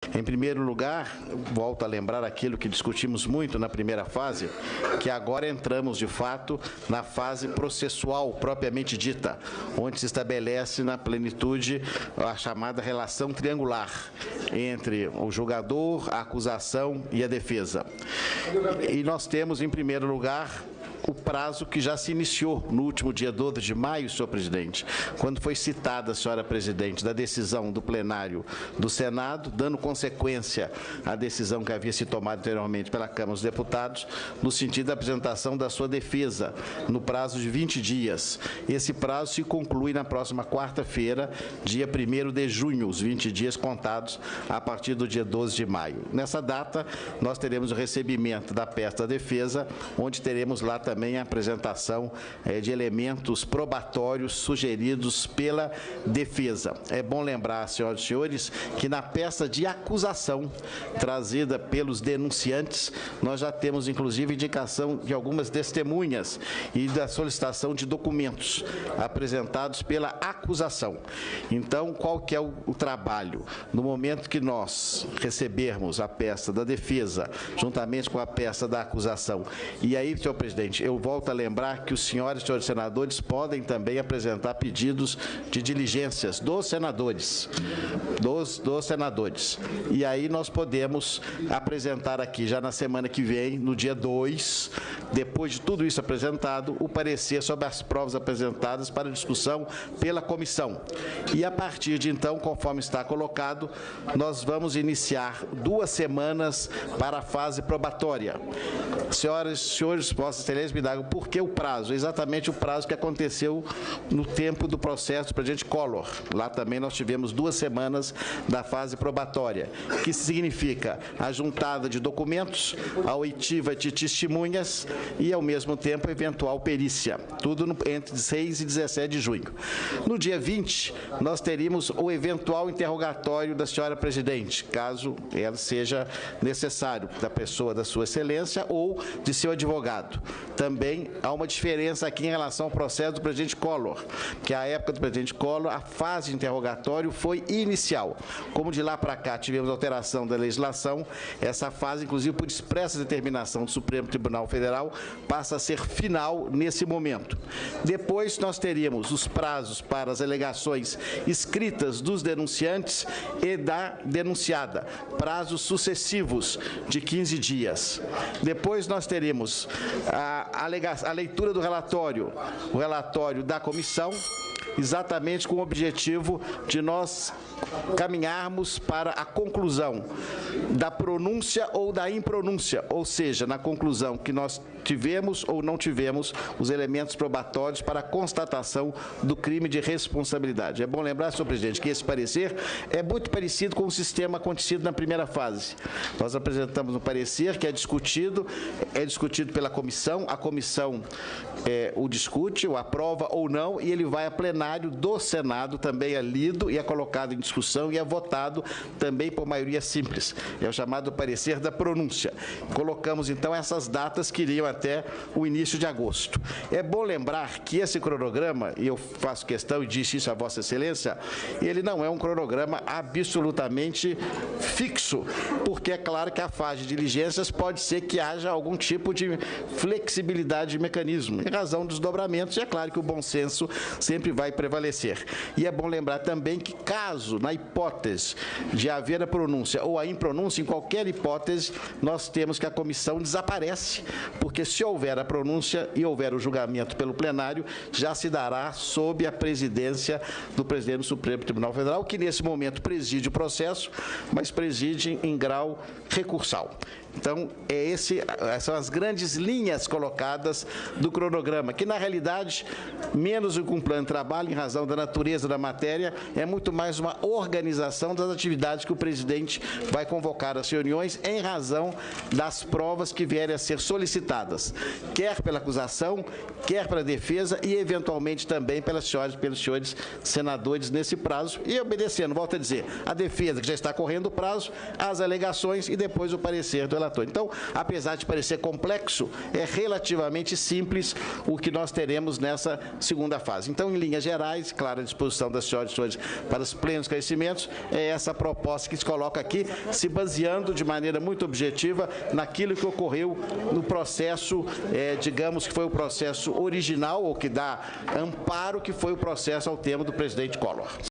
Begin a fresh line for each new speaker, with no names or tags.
Em primeiro lugar, volto a lembrar aquilo que discutimos muito na primeira fase, que agora entramos, de fato, na fase processual propriamente dita, onde se estabelece na plenitude a chamada relação triangular entre o julgador, a acusação e a defesa. E nós temos, em primeiro lugar, o prazo que já se iniciou no último dia 12 de maio, senhor presidente, quando foi citada a senhora presidente da decisão do plenário do Senado, dando consequência à decisão que havia se tomado anteriormente pela Câmara dos Deputados, no sentido da apresentação da sua defesa, no prazo de 20 dias. Esse prazo se conclui na próxima quarta-feira, dia 1º de junho, os 20 dias contados a partir do dia 12 de maio. Nessa data, nós teremos o recebimento da peça da defesa, onde teremos lá também a apresentação de elementos probatórios sugeridos pela defesa. É bom lembrar, senhoras e senhores, que na peça de acusação trazida pelos denunciantes, nós já temos, inclusive, indicação de algumas testemunhas e da solicitação de documentos apresentados pela acusação. Então, qual que é o trabalho? No momento que nós recebermos a peça da defesa, juntamente com a peça da acusação, e aí, senhor presidente, eu volto a lembrar que os senhores e senhores senadores podem também apresentar pedidos de diligências dos senadores, E aí nós podemos apresentar aqui, já na semana que vem, no dia 2, depois de tudo isso apresentado, o parecer sobre as provas apresentadas para discussão pela comissão. E a partir de então, conforme está colocado, nós vamos iniciar 2 semanas para a fase probatória. Senhoras e senhores, vossas excelências, me dão por que o prazo? Exatamente o prazo que aconteceu no tempo do processo do presidente Collor. Lá também nós tivemos 2 semanas da fase probatória, que significa a juntada de documentos, a oitiva de testemunhas e, ao mesmo tempo, eventual perícia. Tudo entre 6 e 17 de junho. No dia 20, nós teríamos o eventual interrogatório da senhora presidente, caso ela seja necessário, da pessoa da sua excelência ou de seu advogado. Também há uma diferença aqui em relação ao processo do presidente Collor, que à época do presidente Collor, a fase de interrogatório foi inicial. Como de lá para cá tivemos alteração da legislação, essa fase, inclusive por expressa determinação do Supremo Tribunal Federal, passa a ser final nesse momento. Depois nós teríamos os prazos para as alegações escritas dos denunciantes e da denunciada, prazos sucessivos de 15 dias. Depois nós teríamos a leitura do relatório, o relatório da comissão, exatamente com o objetivo de nós caminharmos para a conclusão da pronúncia ou da impronúncia, ou seja, na conclusão que nós tivemos ou não tivemos os elementos probatórios para a constatação do crime de responsabilidade. É bom lembrar, senhor presidente, que esse parecer é muito parecido com o sistema acontecido na primeira fase. Nós apresentamos um parecer que é discutido pela comissão, a comissão o discute, o aprova ou não, e ele vai a plenário do Senado, também é lido e é colocado em discussão e é votado também por maioria simples. É o chamado parecer da pronúncia. Colocamos, então, essas datas que iriam até o início de agosto. É bom lembrar que esse cronograma, e eu faço questão e disse isso a Vossa Excelência, ele não é um cronograma absolutamente fixo, porque é claro que a fase de diligências pode ser que haja algum tipo de flexibilidade de mecanismo, em razão dos dobramentos, e é claro que o bom senso sempre vai prevalecer. E é bom lembrar também que, caso, na hipótese de haver a pronúncia ou a impronúncia, em qualquer hipótese, nós temos que a comissão desaparece, porque se houver a pronúncia e houver o julgamento pelo plenário, já se dará sob a presidência do presidente do Supremo Tribunal Federal, que nesse momento preside o processo, mas preside em grau recursal. Então, essas são as grandes linhas colocadas do cronograma, que, na realidade, menos do que um plano de trabalho, em razão da natureza da matéria, é muito mais uma organização das atividades que o presidente vai convocar às reuniões em razão das provas que vierem a ser solicitadas, quer pela acusação, quer pela defesa e, eventualmente, também pelas senhoras e pelos senhores senadores nesse prazo, e obedecendo, volto a dizer, a defesa, que já está correndo o prazo, as alegações e depois o parecer do relator. Então, apesar de parecer complexo, é relativamente simples o que nós teremos nessa segunda fase. Então, em linhas gerais, claro, à disposição das senhoras e senhores para os plenos esclarecimentos, é essa proposta que se coloca aqui, se baseando de maneira muito objetiva naquilo que ocorreu no processo, digamos que foi o processo original, ou que dá amparo, que foi o processo ao tema do presidente Collor.